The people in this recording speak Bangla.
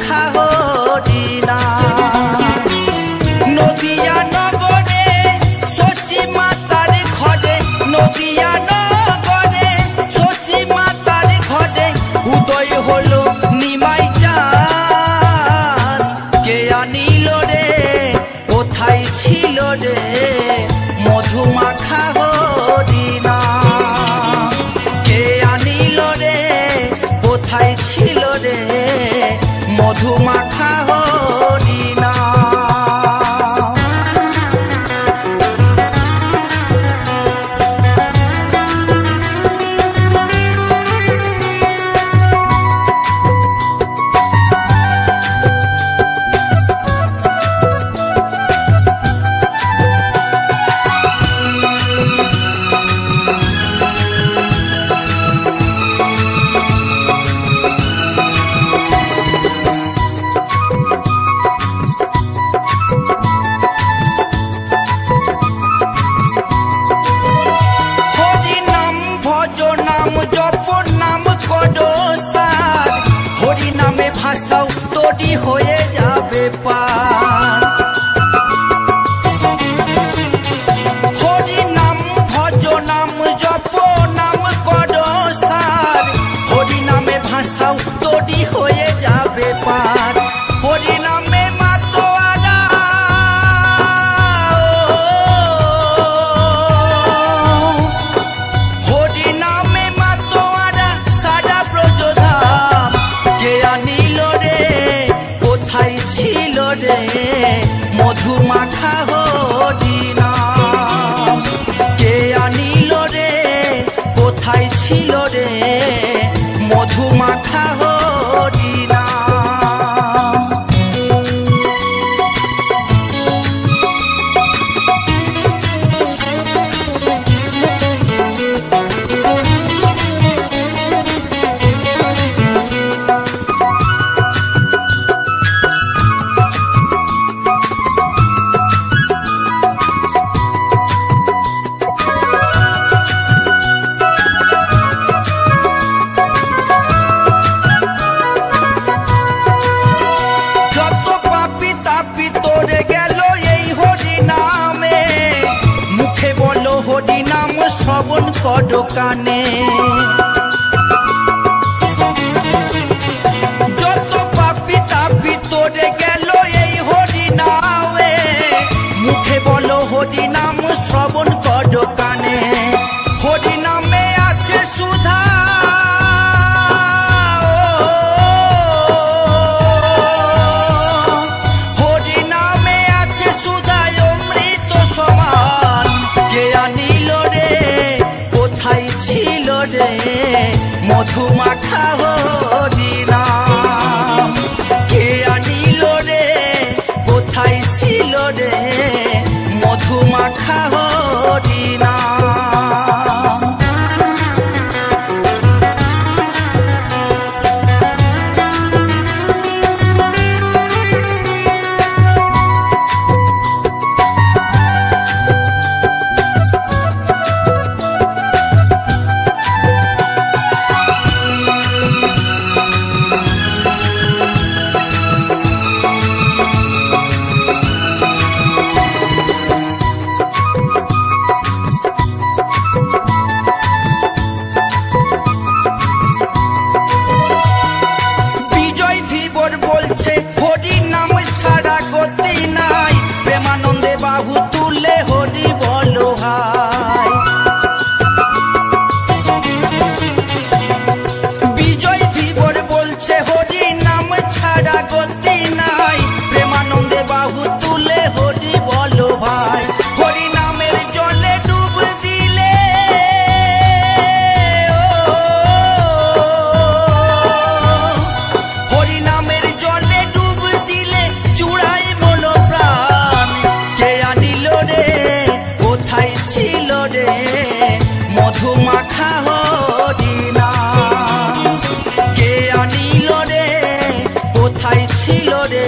মাখা হরিনা নদিয়া নগরে সচি মাতার ঘরে নদিয়া নগরে সচি মাতার ঘরে উদয় হলো নিমাই চাঁদ কে আনিল রে কোথায় ছিল রে মধু মাখা হরিনা কে আনিল রে কোথায় ছিল রে মধু মাখা হরিনা ভাষাও তৈরি হয়ে যাবে পার হরি নাম ভজ নাম জপ নাম কর সার হরি নামে ভাষাও তৈরি হয়ে যাবে পার হরি নামে মাতোয়ারা হরি নামে মাতোয়ারা সারা ব্রজধাম কে আনিল রে কোথায় ছিল রে মধু মাখা হরিনা কে আনিল রে কোথায় ছিল রে মধু মাখা হরিনা হরি নাম শ্রবণ কর কানে যত পাপি তাপি তোরে গেল এই হরি নামে মুখে বলো হরি নাম শ্রবণ কর কানে হরি নামে আছে সুধা হরি নামে আছে সুধা অমৃত সমান কে আনিল রে কোথায় ছিল রে মধু মাখা হরিনা কে আনিল রে কোথায় ছিল রে মধু মাখা হরিনা হরি নাম ছাড়া গতি নাই প্রেমানন্দে বাহু তুলে হরি বলো ভাই বিজয় ধীবর বলছে হরি নাম ছাড়া গতি নাই প্রেমানন্দে বাহু তুলে হরি বলো ভাই হরি নামের জলে ডুব দিলে হরি নামের জলে ডুব দিলে চূড়াই মন প্রাণ কে আনিল রে কোথায় ছিল রে মধু মাখা হরিনা কে আনিল রে কোথায় ছিল রে